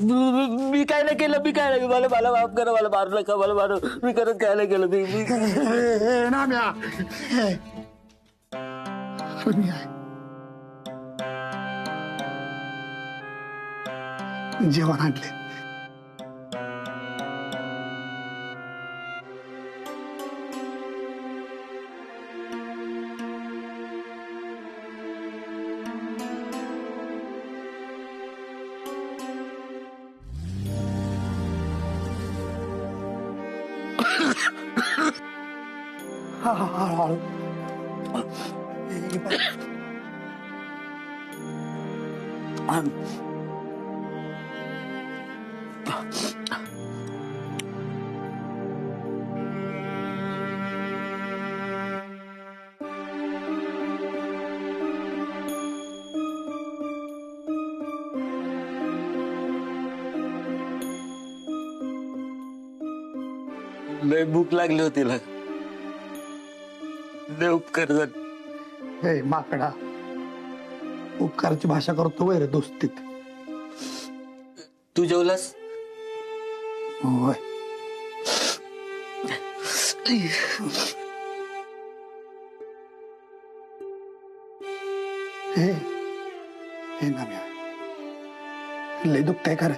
मी काय नाही केलं, मी काय नाही, मला मला माफ करा, मला मारू नका, मला मारू, मी करत काय नाही केलं, मी नाम्या मी आहे. जेवण आणले. लय भूक लागली होती, लय उपकार झाले. हे माकडा, उपकाराची भाषा करतो वैर दोस्तीत. तू जेवलास? होय. हे हे नाम्या, लय दुखतंय खरं.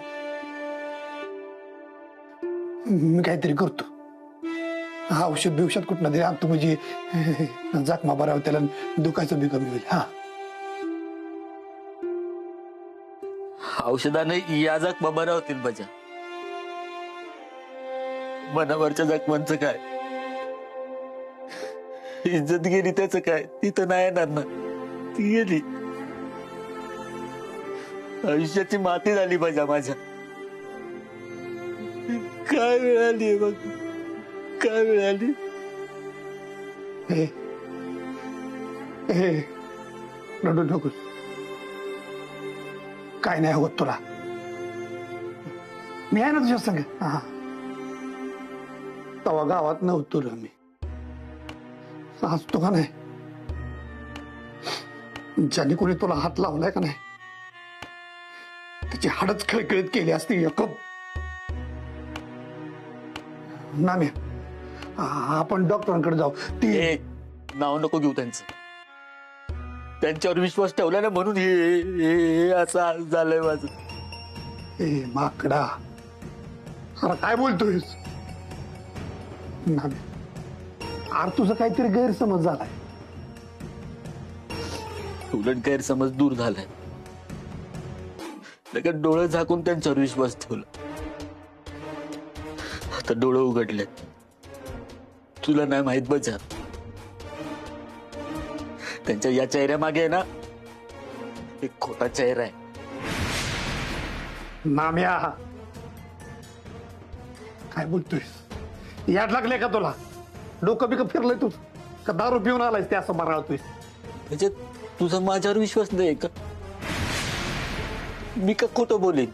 मी काहीतरी करतो. औषध बिवषध कुठनं तरी आणतो, म्हणजे जखमा बरा त्याला दुखायचं बी कमी होईल. हा, औषधाने या जखमा बऱ्या होतील माझ्या. मनावरच्या जखमांचं काय, इज्जत गेली त्याचं काय, ती तर नाही येणार ना, ती गेली. आयुष्याची माती झाली माझ्या. काय मिळाली बघ, काय मिळाली. हे हे रडू नकोस, काय नाही होत तुला. मी आहे ना तुझ्या संग. हा, तवा गावात नव्हतो रे मी, असतो का नाही. ज्याने कोणी तुला हात लावलाय का नाही, त्याची हाडच खळखळीत केली असती. एकप नाम्या, आपण डॉक्टरांकडे जाऊ. ती नाव नको घेऊ त्यांचं. त्यांच्यावर विश्वास ठेवला ना, म्हणून हे असं झालंय माझं. ए माकडा, अरे काय बोलतोयस नाम्या? अरे तुझं काहीतरी गैरसमज झालाय. उलट गैरसमज दूर झालाय. लगेच डोळे झाकून त्यांच्यावर विश्वास ठेवला. आता डोळे उघडले. तुला नाही माहित बजा, त्यांच्या या चेहऱ्यामागे आहे ना एक खोटा चेहरा आहे. नाम्या, काय बोलतोयस? याड लागले का तुला? डोकं बिकं फिरलंय तू का? दारू पिऊन आलायस ते असं माराळतोयस? म्हणजे तुझा माझ्यावर विश्वास नाही का? मी का खोटं बोलेन?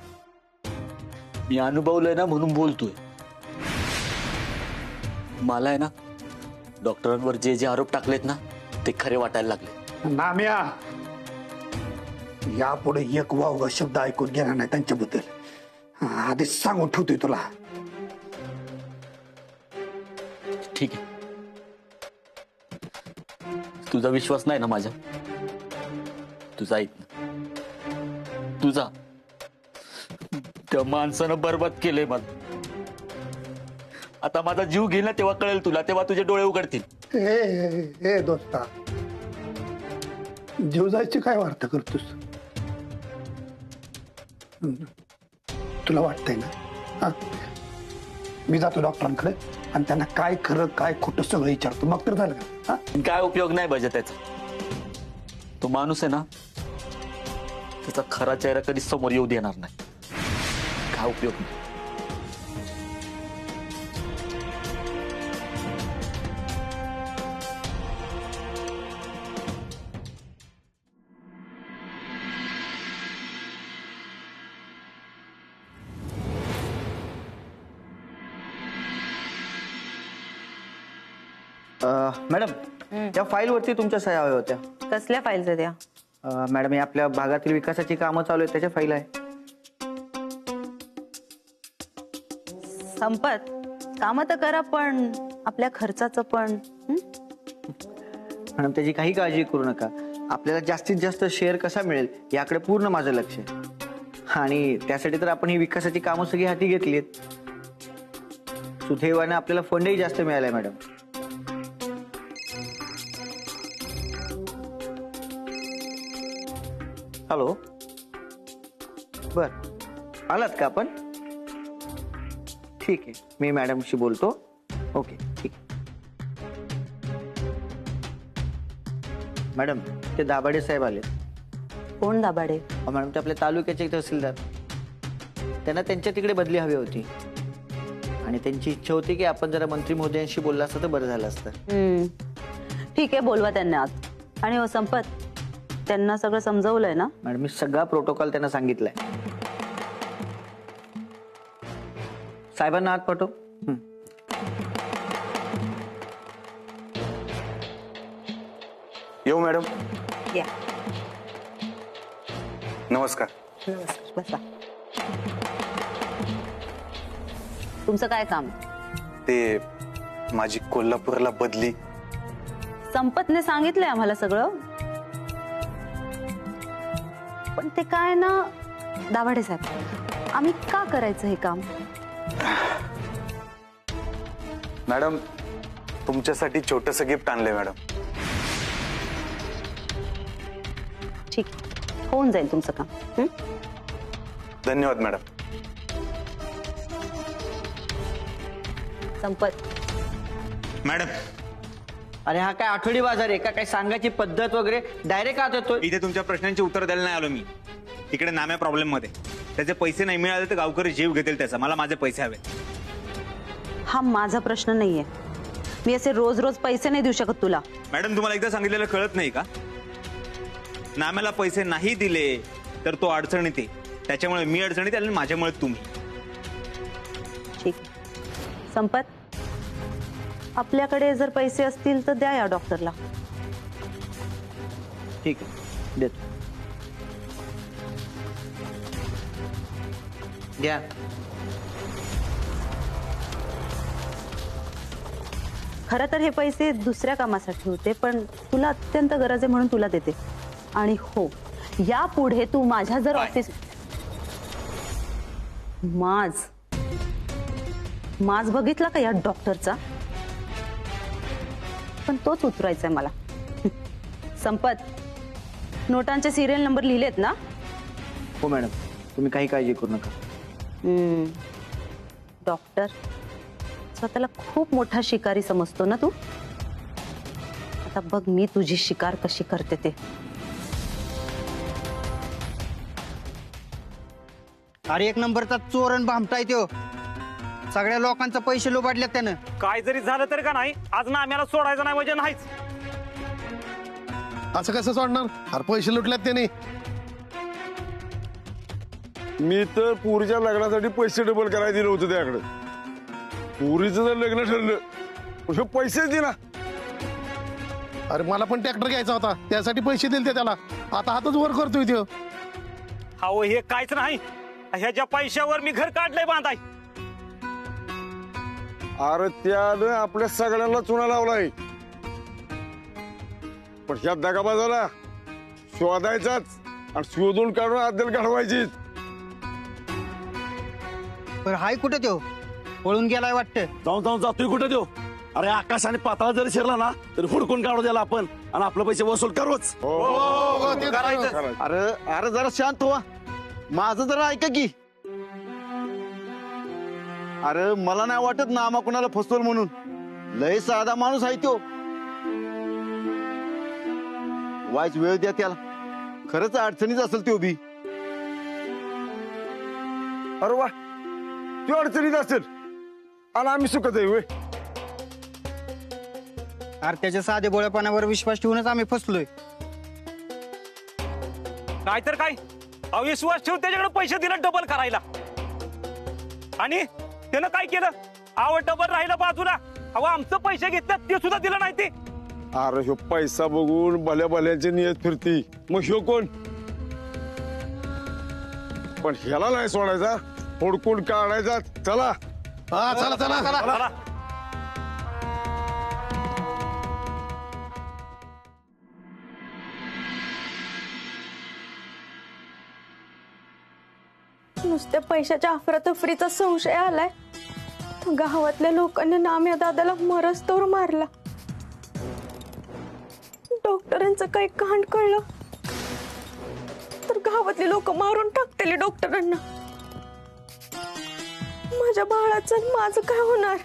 मी अनुभवलंय ना म्हणून बोलतोय. मला आहे ना डॉक्टरांवर जे जे आरोप टाकलेत ना ते खरे वाटायला लागले. नाम्या, यापुढे एक वावगा शब्द ऐकून घेणार नाही त्यांच्याबद्दल. आधीच सांगून ठेवतोय तुला. ठीक आहे, तुझा विश्वास नाही ना माझ्या, तुझा ऐक ना. तुझा त्या माणसानं बरबाद केलंय मला. आता माझा जीव घेईल ना तेव्हा कळेल तुला, तेव्हा तुझे डोळे उघडतील. ए दोस्ता, जीव जायची काय वार्ता करतोस? तुला वाटतंय ना? हा, मी जातो डॉक्टरांकडे आणि त्यांना काय खरं काय खोटं सगळं विचारतो, मग तर झालं का? हा, काय उपयोग नाही बजा त्याचा. तो माणूस आहे ना, त्याचा खरा चेहरा कधी समोर येऊ देणार नाही. काय उपयोग नाही. मॅडम, त्या फाईल वरती तुमच्या सह्या हव्या होत्या. कसल्या फाईलच्या त्या? मॅडम, हे आपल्या भागातील विकासाची कामं चालू आहेत त्याच्या फाईल आहे. संपत काम तर करा, पण आपल्या खर्चाचं पण. मॅडम त्याची काही काळजी करू नका. आपल्याला जास्तीत जास्त शेअर कसा मिळेल याकडे पूर्ण माझं लक्ष आहे. आणि त्यासाठी तर आपण ही विकासाची कामं सगळी हाती घेतली आहेत. सुदैवाने आपल्याला फंडही जास्त मिळालाय मॅडम. हॅलो, बर आलात का आपण? ठीक आहे, मी मॅडमशी बोलतो. ओके ठीक. मॅडम ते दाभाडे साहेब आले. कोण दाभाडे? मॅडम ते आपल्या तालुक्याचे तहसीलदार. त्यांना त्यांच्या तिकडे बदली हवी होती आणि त्यांची इच्छा होती की आपण जरा मंत्री महोदयांशी बोलला असतं तर बरं झालं असतं. ठीक आहे, बोलवा त्यांना आज. आणि हो संपत, त्यांना सगळं समजवलंय ना? मॅडम मी सगळा प्रोटोकॉल त्यांना सांगितलाय. साहेबांना आत पाठव. येऊ मॅडम. या. नमस्कार. बसा. तुमचं काय काम? ते माझी कोल्हापूरला बदली. संपतने सांगितलंय आम्हाला सगळं, पण ते काय ना दाभाडे साहेब, आम्ही का करायचं हे काम? मॅडम तुमच्यासाठी छोटंसं गिफ्ट आणलंय मॅडम. ठीक, होऊन जाईल तुमचं काम. धन्यवाद मॅडम. संपत. मॅडम अरे हा काय आठवडी बाजार आहे का? काय सांगायची पद्धत वगैरे डायरेक्ट आत येतोय. इथे तुमच्या प्रश्नांची उत्तर द्यायला नाही आलो मी. तिकडे नाम्या प्रॉब्लेम मध्ये त्याचे पैसे नाही मिळाले तर गावकरी जीव घेतील त्याचा. मला माझे पैसे हवे. हा माझा प्रश्न नाहीये. मी असे रोज रोज पैसे नाही देऊ शकत तुला. मॅडम तुम्हाला एकदा सांगितलेलं कळत नाही का? नाम्याला पैसे नाही दिले तर तो अडचणीत आहे. त्याच्यामुळे मी अडचणीत आले आणि माझ्यामुळे तुम्ही. ठीक. संपत, आपल्याकडे जर पैसे असतील तर द्या या डॉक्टरला. ठीक आहे, देतो. द्या. खरं तर हे पैसे दुसऱ्या कामासाठी होते, पण तुला अत्यंत गरज आहे म्हणून तुला देते. आणि हो, यापुढे तू माझ्या जर ऑफिस माज बघितला का या डॉक्टरचा? पण तोच उतरायचा आहे मला. संपत, नोटांचे सिरियल नंबर लिहिलेत ना? हो मॅडम, तुम्ही काही काळजी करू नका. डॉक्टर, स्वतःला खूप मोठा शिकारी समजतो ना तू? आता बघ मी तुझी शिकार कशी करते ते. अरे एक नंबरचा चोरण भामटाय तो. सगळ्या लोकांचे पैसे लुबाडले त्यानं. काय जरी झालं तरी का नाही, आज ना आम्हाला सोडायचं नाही म्हणजे नाहीच. असं कसं सोडणार? अरे पैसे लुटल्यात त्याने. मी तर पुरीच्या लग्नासाठी पैसे डबल करायला दिलं होतं त्याकडे. पुरीचं जर लग्न ठरलं पैसेच दे ना. अरे मला पण ट्रॅक्टर घ्यायचा होता, त्यासाठी पैसे दिले त्याला. आता हातच वर करतोय तो. अहो हे काहीच नाही. ह्याच्या पैशावर मी घर काढलंय बांधाय. अरे त्यानं आपल्या सगळ्यांना चुना लावलाय. पण ह्या दगाबाजाला शोधायचाच आणि शोधून काढून अद्दल काढवायची. पण हाय कुठे तो? पळून गेलाय वाटतं. जाऊन जातोय कुठे देऊ? अरे आकाश आणि पाताळ जरी शिरला ना तरी हुडकून काढू द्याला आपण आणि आपलं पैसे वसूल करूच. अरे अरे जरा शांत व्हा. माझं जरा ऐका की. अरे मला नाही वाटत नामा कुणाला फसवल म्हणून. लय साधा माणूस आहे तो. वाईच वेळ द्या त्याला. खरंच अडचणीच असेल तो बी. अरे वा, तू अडचणीत असेल आणि आम्ही सुखत आहे. अरे त्याच्या साधे बोळेपणावर विश्वास ठेवूनच आम्ही फसलोय. काय तर काय, अविश्वास ठेवून त्याच्याकडे पैसे दिले डबल करायला. आणि त्यानं काय केलं? आवड डबल राहिलं बाजूला. अहो आमचं पैसे घेतलं ते सुद्धा दिलं नाही ते. अरे ह्यो पैसा बघून भल्या भल्यांची नियत फिरती. मग ह्यो कोण? पण ह्याला नाही सोडायचा, हुडकून काढायचा. चला हा चला चला चला. नुसत्या पैशाच्या अफरातफरीचा संशय आलाय. गावातल्या लोकांनी नाम्या दादाला मरस्तोवर मारला. डॉक्टरांचं काही कांड कळलं तर गावातली लोक मारून टाकतील डॉक्टरांना. माझ्या बाळाचं आणि माझं काय होणार?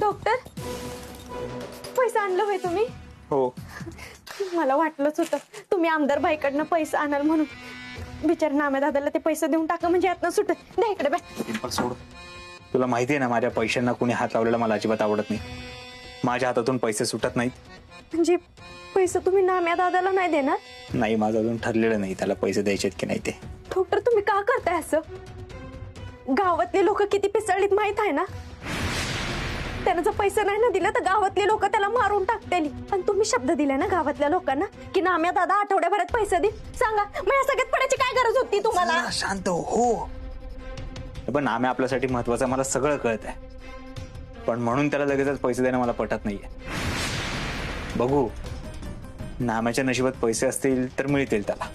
डॉक्टर, पैसा आणलं होय तुम्ही? हो. मला वाटलंच होतं तुम्ही आमदार बाईकडनं पैसा आणाल म्हणून. बिचार नाम्या दादाला ते पैसे देऊन टाका म्हणजे यातनं सुट. द्या इकडे बाय. सोड. तुला माहिती आहे ना माझ्या पैशांना कुणी हात लावलेला मला अजिबात आवडत नाही. माझ्या हातातून पैसे सुटत नाहीत. म्हणजे पैसे तुम्ही नाम्या दादाला नाही देणार? नाही, माझं अजून ठरलेलं नाही त्याला पैसे द्यायचेत की नाही ते. डॉक्टर, तुम्ही का करताय असं? गावातले लोक किती पिसळलीत माहित आहे ना. त्यानं जर पैसे नाही ना दिले तर गावातले लोक त्याला मारून टाकतील. पण तुम्ही शब्द दिले ना गावातल्या लोकांना की नाम्या दादा आठवड्याभरात पैसे दे. सांगा मग या सगळ्यात पडायची काय गरज होती तुम्हाला? शांत हो. पण नाम्या आपल्यासाठी महत्वाचं मला सगळं कळत आहे. पण म्हणून त्याला लगेचच पैसे देणं मला पटत नाहीये. बघू, नाम्याच्या नशिबात पैसे असतील तर मिळतील त्याला.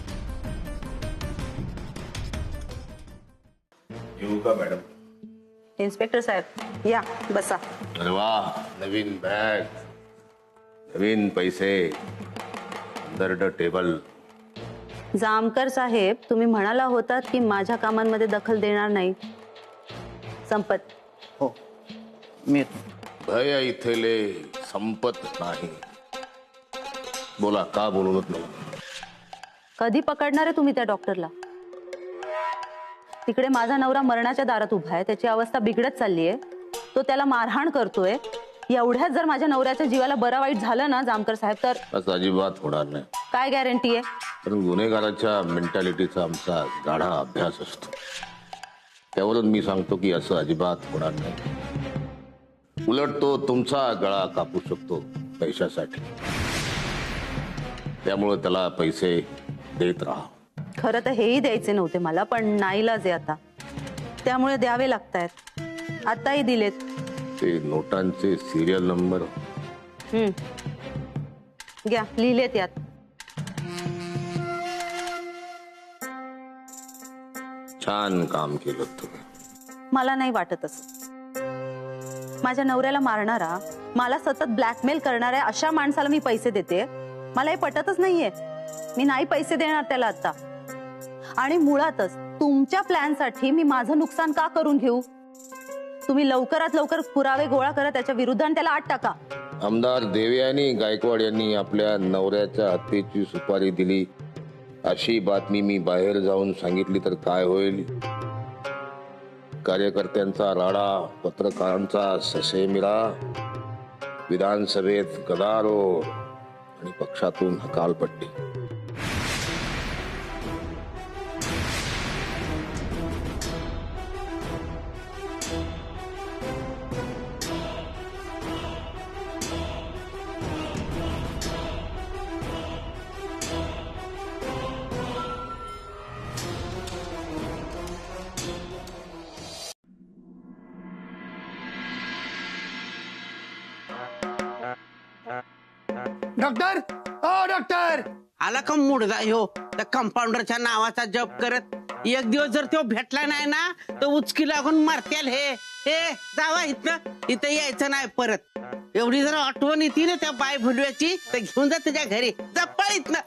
येऊ का मॅडम? इन्स्पेक्टर साहेब या बसा. अरे वा, नवीन बॅग, नवीन पैसे, अंडर द टेबल. जामकर साहेब, तुम्ही म्हणाला होतात की माझ्या कामांमध्ये दखल देणार नाही. संपत. हो मी येतो. भय इथले संपत नाही. बोला, का बोलूनच मला? कधी पकडणार आहे तुम्ही त्या डॉक्टरला? तिकडे माझा नवरा मरणाच्या दारात उभा आहे. त्याची अवस्था बिघडत चालली आहे. तो त्याला मारहाण करतोय. एवढ्याच जर माझ्या नवऱ्याच्या जीवाला बरं वाईट झालं ना जामकर साहेब तर असं अजिबात होणार नाही. काय गॅरंटी आहे? कारण गुन्हेगाराच्या मेंटॅलिटीचा आमचा गाढा अभ्यास असतो. त्यावरून मी सांगतो की असं अजिबात होणार नाही. उलट तो तुमचा गळा कापू शकतो पैशासाठी. त्यामुळे त्याला पैसे देत राहा. खरं तर हेही द्यायचे नव्हते मला, पण नाईलाज आहे आता. त्यामुळे द्यावे लागतायत. आताही दिलेत. ते नोटांचे सिरियल नंबर घ्या, लिहिलेत यात. छान काम केलं तुम्ही. मला नाही वाटत असं. माझ्या नवऱ्याला मारणारा, मला सतत ब्लॅकमेल करणाऱ्या अशा माणसाला मी पैसे देते? मला हे पटतच नाहीये. मी नाही पैसे देणार त्याला आता. आणि मुळातच तुमच्या प्लॅनसाठी मी माझं नुकसान का करून घेऊ? तुम्ही लवकरात लवकर पुरावे गोळा करा त्याच्या विरुद्ध आणि त्याला आत टाका. आमदार देवयानी गायकवाड यांनी आपल्या नवऱ्याच्या हत्येची सुपारी दिली अशी बातमी मी बाहेर जाऊन सांगितली तर काय होईल? कार्यकर्त्यांचा राडा, पत्रकारांचा ससेमिरा, विधानसभेत गदारोळ आणि पक्षातून हकालपट्टी. डॉक्टर, ओ डॉक्टर. आला का मुडदा ह्यो त्या कंपाऊंडरच्या नावाचा जप करत? एक दिवस जर तो भेटला नाही ना तर उचकी लागून मारत्याल. हे जावा इथं, इथं यायचं नाही परत. एवढी जर आठवण येते ना त्या बाय भुलव्याची तर घेऊन जा तुझ्या घरी. जप्पळ इथनं.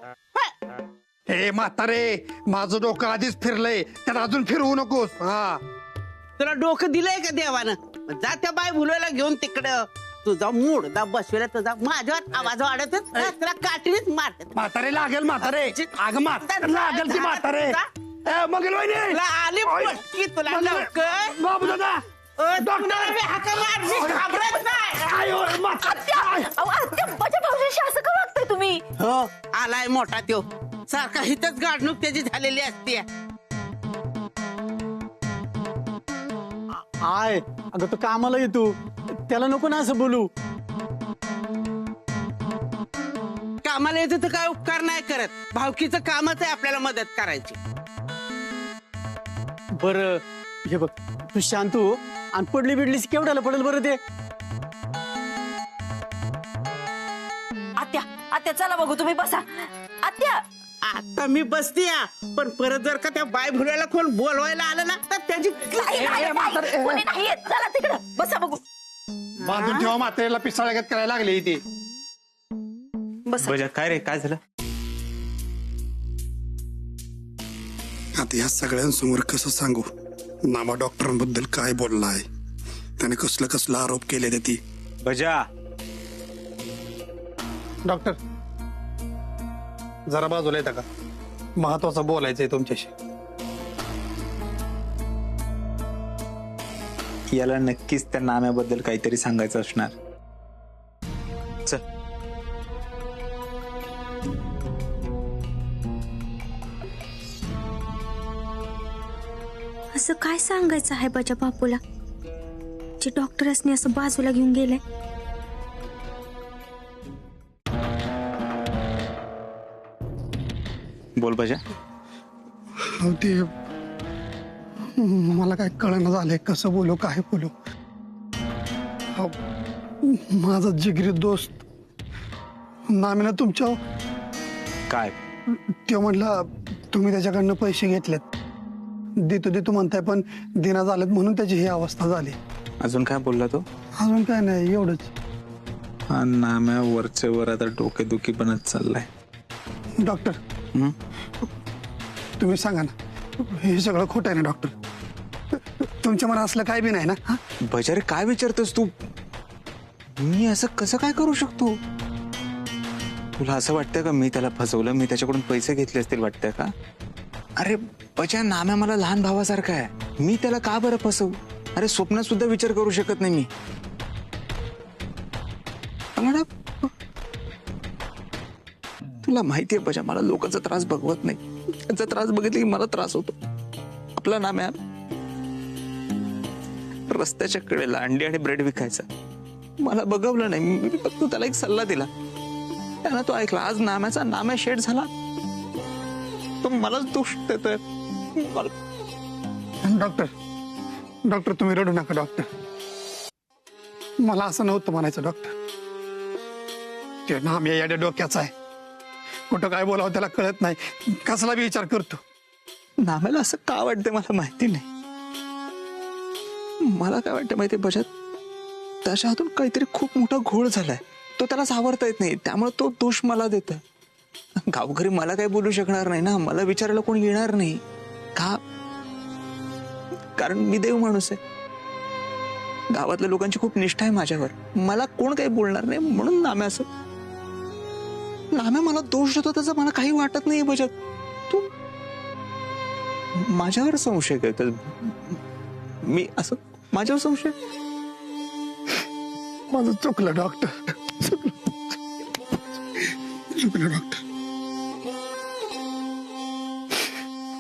हे म्हातारे, माझं डोकं आधीच फिरलंय, त्याला अजून फिरवू नकोस. हा, तुला डोकं दिलंय का देवानं? जा त्या बाय भुलव्याला घेऊन तिकडं. तुझा मुडदा बसवेला तुझा माझ्यावर आवाज वाढतच तुला काठीनेच मारत. म्हातारे लागेल. म्हातारे अगं म्हातारे लागेल की म्हातारे. मग आली पटकी तुला लवकर. बाबू दादा, डॉक्टर मी हाका मार, मी घाबरत नाही. माझ्या भाऊजीशी असं का वागताय तुम्ही? हो, आलाय मोठा त्यो. सारखा हिथच गाडणूक त्याची झालेली असते. आय अगं तो कामाला येतो, त्याला नको ना असं बोलू. काम कामाला येते तर काय उपकार नाही करत. भावकीचं कामच आहे आपल्याला मदत करायची. बर हे बघ, तू शांत हो आणि पडली बिडलीस केवढ्याला पडेल बरं ते. आत्या आत्या चला बघू, तुम्ही बसा. आत्या आता मी बसते पण परत जर का त्या बाय भुल्याला कोण बोलवायला आलं ना तर त्याची कोणी नाही येत. चला तिकडं बसा बघू. बांधून ठेवा, म्हातारीला पिसाळ्यागत करायला लागले इथे. बजा काय रे, काय झालं? आता या सगळ्यांसमोर कसं सांगू नामा डॉक्टरांबद्दल काय बोलला आहे, त्याने कसला आरोप केले ते. ती बजा डॉक्टर जरा बाजूला येता का, महत्वाचं बोलायचंय तुमच्याशी. याला नक्कीच त्या नाम्याबद्दल काहीतरी सांगायचं असणार. चल. असं काय सांगायचं आहे बजा बापूला जे डॉक्टरसने असं बाजूला घेऊन गेले. बोल बजा. ते मला काय कळणं झालंय, कसं बोलू काय बोलू. माझा जिगरी दोस्त नामीनं तुमच्या काय तो म्हणला तुम्ही त्याच्याकडनं पैसे घेतलेत, देतो म्हणताय पण दिना झालेत म्हणून त्याची ही अवस्था झाली. अजून काय बोलला तो? अजून काय नाही, एवढंच. हा नाम्या वरच्या वर आता डोकेदुखी बनत चाललाय. डॉक्टर तुम्ही सांगा ना, हे सगळं खोटं आहे ना डॉक्टर? तुमच्या मनात असलं काय बी नाही ना? बजारे काय विचारतोस तू? मी असं कसं काय करू शकतो? तुला असं वाटतं का मी त्याला फसवलं, मी त्याच्याकडून पैसे घेतले असतील वाटतं का? अरे बजा, नाम्या मला लहान भावासारखा आहे, मी त्याला का बरं फसवू? अरे स्वप्नात सुद्धा विचार करू शकत नाही मी. तुला माहितीये बजा, मला लोकांचा त्रास बघवत नाही. त्यांचा त्रास बघितला की मला त्रास होतो. आपला नाम्या रस्त्याच्या कडेला अंडी आणि ब्रेड विकायचा, मला बघवलं नाही, मी फक्त त्याला एक सल्ला दिला, त्यानं तो ऐकला. आज नाम्या शेड झाला, तो मलाच दोष देतोय. डॉक्टर तुम्ही रडू नका डॉक्टर, मला असं नव्हतं म्हणायचं डॉक्टर. ते नाम्या याड्या डोक्याचा आहे, कुठं काय बोलावं त्याला कळत नाही, कसला बी विचार करतो. नाम्याला असं का वाटतंय मला माहिती नाही. मला काय वाटतं माहितीये बजात, त्याच्या हातून काहीतरी खूप मोठा घोळ झालाय, तो त्याला सावरता येत नाही, त्यामुळे तो दोष मला देतोय. गावकरी मला काही बोलू शकणार नाही ना, मला विचारायला कोण येणार नाही का, कारण मी देव माणूस आहे. गावातल्या लोकांची खूप निष्ठा आहे माझ्यावर, मला कोण काही बोलणार नाही. म्हणून नाम्या मला दोष देतो त्याचा मला काही वाटत नाही. बजात तू माझ्यावर संशय करतो, मी असं माझ्यावर संशय? माझं चुकलं डॉक्टर, चुकलं डॉक्टर,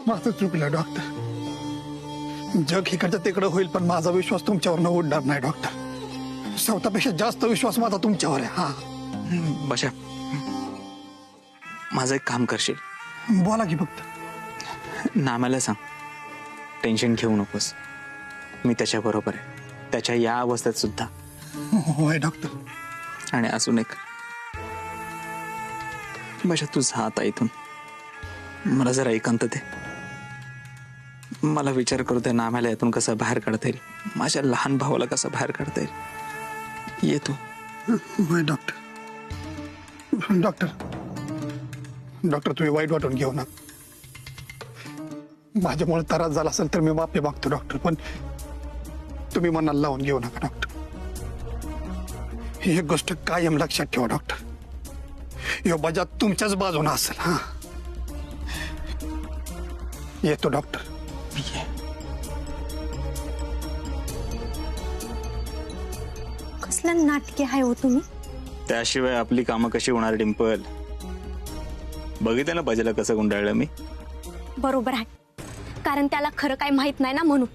माझं चुकलं डॉक्टर. जग इकडचं तिकडं होईल पण माझा विश्वास तुमच्यावर न उडणार नाही डॉक्टर. स्वतःपेक्षा जास्त विश्वास माझा तुमच्यावर आहे. हा बशा, माझं एक काम करशील? बोला की फक्त. नाम्याला सांग टेन्शन घेऊ नकोस, मी त्याच्या बरोबर आहे, त्याच्या या अवस्थेत सुद्धा. होय डॉक्टर. आणि अजून एक, बशा तू जा आता इथून, मला जरा एकांत दे. मला विचार करू दे नाम्याला यातून कसं बाहेर काढता येईल, माझ्या लहान भावाला कसं बाहेर काढता येईल. ये तू. होय डॉक्टर. डॉक्टर तुम्ही वाईट वाटून घेऊ नका, माझ्यामुळे त्रास झाला असेल तर मी माफी मागतो डॉक्टर, पण तुम्ही मनाला लावून घेऊ नका डॉक्टर. ही एक गोष्ट कायम लक्षात ठेवा डॉक्टर, यो बजात तुमच्याच बाजूने असेल. हा येतो डॉक्टर. कसलं नाटके आहे हो तुम्ही? त्याशिवाय आपली कामं कशी होणार डिंपल? बघितलं ना बजाला कसं गुंडाळलं मी. बरोबर आहे, कारण त्याला खरं काय माहित नाही ना म्हणून.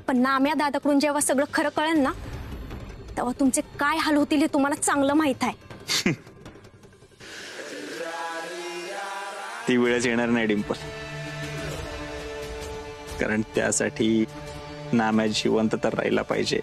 पण नाम्या दादाकडून जेव्हा सगळं खरं कळेल ना, तेव्हा तुमचे काय हाल होतील हे तुम्हाला चांगलं माहित आहे. ती वेळच येणार नाही डिंपल, कारण त्यासाठी नाम्या जिवंत तर राहिला पाहिजे.